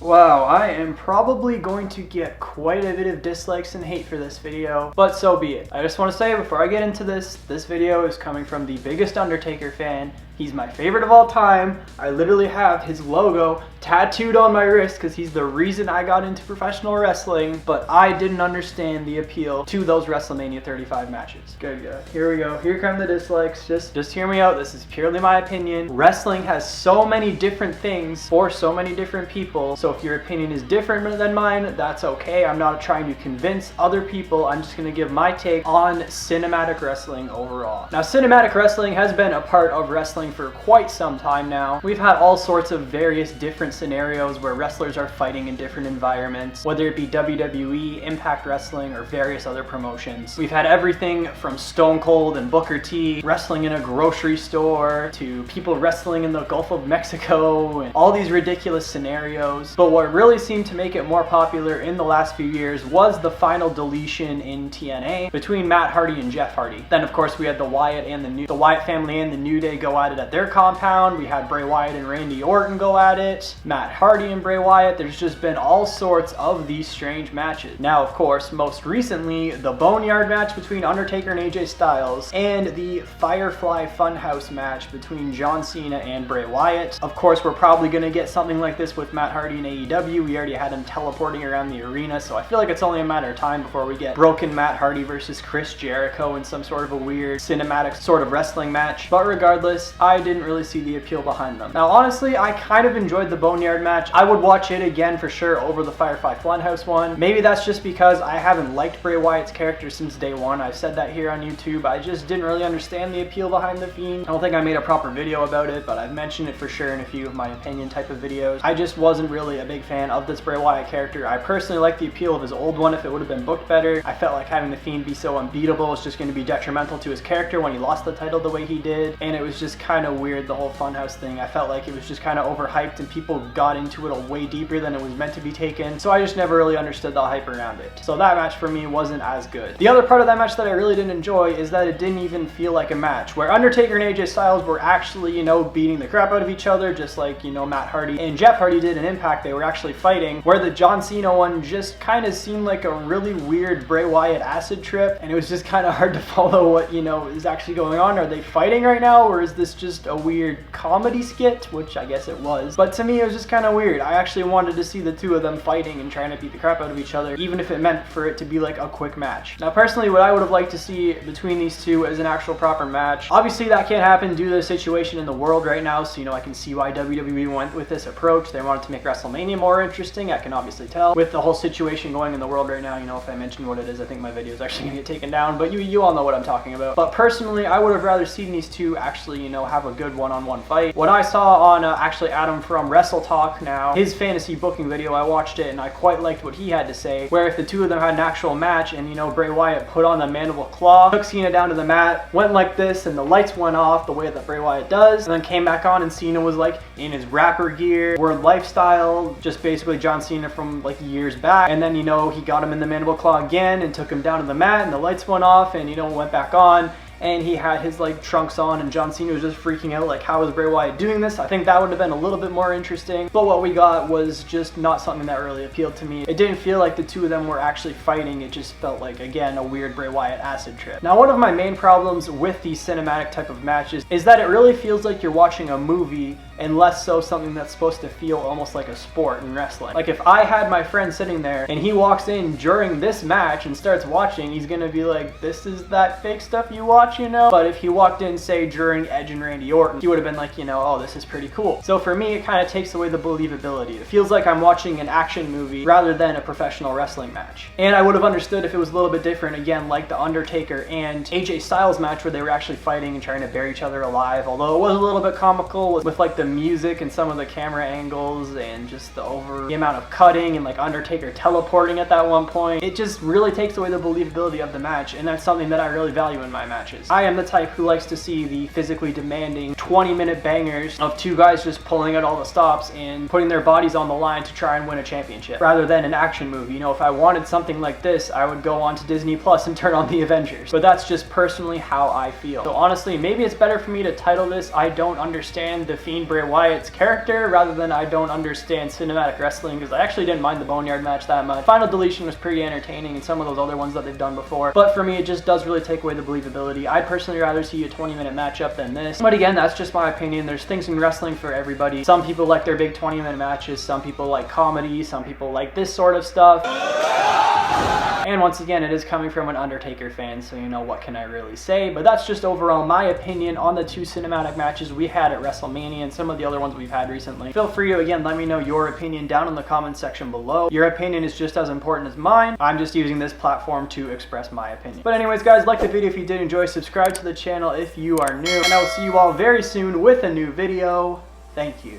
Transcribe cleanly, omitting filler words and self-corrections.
Wow, I am probably going to get quite a bit of dislikes and hate for this video, but so be it. I just want to say before I get into this video is coming from the biggest Undertaker fan. He's my favorite of all time. I literally have his logo tattooed on my wrist because he's the reason I got into professional wrestling, but I didn't understand the appeal to those WrestleMania 35 matches. Good. Here we go. Here come the dislikes. Just hear me out. This is purely my opinion. Wrestling has so many different things for so many different people, so if your opinion is different than mine, that's okay. I'm not trying to convince other people. I'm just going to give my take on cinematic wrestling overall. Now, cinematic wrestling has been a part of wrestling for quite some time now. We've had all sorts of various different scenarios where wrestlers are fighting in different environments, whether it be WWE, Impact Wrestling, or various other promotions. We've had everything from Stone Cold and Booker T wrestling in a grocery store to people wrestling in the Gulf of Mexico and all these ridiculous scenarios. But what really seemed to make it more popular in the last few years was the final deletion in TNA between Matt Hardy and Jeff Hardy. Then of course we had the Wyatt family and the New Day go at it at their compound. We had Bray Wyatt and Randy Orton go at it. Matt Hardy and Bray Wyatt. There's just been all sorts of these strange matches. Now of course, most recently, the Boneyard match between Undertaker and AJ Styles and the Firefly Funhouse match between John Cena and Bray Wyatt. Of course, we're probably going to get something like this with Matt Hardy and AEW. We already had him teleporting around the arena, so I feel like it's only a matter of time before we get broken Matt Hardy versus Chris Jericho in some sort of a weird cinematic sort of wrestling match. But regardless, I didn't really see the appeal behind them. Now honestly, I kind of enjoyed the Boneyard match. I would watch it again for sure over the Firefly Funhouse one. Maybe that's just because I haven't liked Bray Wyatt's character since day one. I've said that here on YouTube. I just didn't really understand the appeal behind the Fiend. I don't think I made a proper video about it, but I've mentioned it for sure in a few of my opinion type of videos. I just wasn't really a big fan of this Bray Wyatt character. I personally like the appeal of his old one if it would have been booked better. I felt like having the Fiend be so unbeatable was just going to be detrimental to his character when he lost the title the way he did, and it was just kind of weird, the whole Funhouse thing. I felt like it was just kind of overhyped and people got into it way deeper than it was meant to be taken, so I just never really understood the hype around it. So that match for me wasn't as good. The other part of that match that I really didn't enjoy is that it didn't even feel like a match, where Undertaker and AJ Styles were actually, beating the crap out of each other, just like, Matt Hardy and Jeff Hardy did in Impact. They were actually fighting, where the John Cena one just kind of seemed like a really weird Bray Wyatt acid trip, and it was just kind of hard to follow what, is actually going on. Are they fighting right now, or is this just a weird comedy skit? Which I guess it was. But to me, it was just kind of weird. I actually wanted to see the two of them fighting and trying to beat the crap out of each other, even if it meant for it to be like a quick match. Now, personally, what I would have liked to see between these two is an actual proper match. Obviously, that can't happen due to the situation in the world right now, so, I can see why WWE went with this approach. They wanted to make WrestleMania more interesting. I can obviously tell. With the whole situation going in the world right now, if I mention what it is, I think my video is actually going to get taken down, but you all know what I'm talking about. But personally, I would have rather seen these two actually, have a good one-on-one fight. What I saw on actually Adam from Wrestle Talk now, his fantasy booking video, I watched it and I quite liked what he had to say, where if the two of them had an actual match and, Bray Wyatt put on the mandible claw, took Cena down to the mat, went like this, and the lights went off the way that Bray Wyatt does, and then came back on and Cena was like in his rapper gear, Word Lifestyle, just basically John Cena from like years back, and then, he got him in the mandible claw again and took him down to the mat, and the lights went off, and, went back on, and he had his like trunks on, and John Cena was just freaking out like, how is Bray Wyatt doing this? I think that would have been a little bit more interesting, but what we got was just not something that really appealed to me. It didn't feel like the two of them were actually fighting. It just felt like, again, a weird Bray Wyatt acid trip. Now, one of my main problems with these cinematic type of matches is that it really feels like you're watching a movie and less so something that's supposed to feel almost like a sport in wrestling. Like if I had my friend sitting there and he walks in during this match and starts watching, he's gonna be like, this is that fake stuff you watch, But if he walked in, say, during Edge and Randy Orton, he would have been like, oh, this is pretty cool. So for me, it kind of takes away the believability. It feels like I'm watching an action movie rather than a professional wrestling match. And I would have understood if it was a little bit different, again, like the Undertaker and AJ Styles match where they were actually fighting and trying to bury each other alive, although it was a little bit comical with like the music and some of the camera angles and just the amount of cutting and like Undertaker teleporting at that one point. It just really takes away the believability of the match, and that's something that I really value in my matches. I am the type who likes to see the physically demanding 20-minute bangers of two guys just pulling out all the stops and putting their bodies on the line to try and win a championship, rather than an action movie. If I wanted something like this, I would go on to Disney Plus and turn on the Avengers. But that's just personally how I feel. So honestly, maybe it's better for me to title this, I don't understand the Fiend Bray Bray Wyatt's character rather than I don't understand cinematic wrestling, because I actually didn't mind the Boneyard match that much. Final Deletion was pretty entertaining, and some of those other ones that they've done before, but for me it just does really take away the believability. I'd personally rather see a 20-minute matchup than this, but again, that's just my opinion. There's things in wrestling for everybody. Some people like their big 20-minute matches, some people like comedy, some people like this sort of stuff. And once again, it is coming from an Undertaker fan, so you know, what can I really say? But that's just overall my opinion on the two cinematic matches we had at WrestleMania and some of the other ones we've had recently. Feel free to, again, let me know your opinion down in the comments section below. Your opinion is just as important as mine. I'm just using this platform to express my opinion. But anyways, guys, like the video if you did enjoy, subscribe to the channel if you are new, and I will see you all very soon with a new video. Thank you.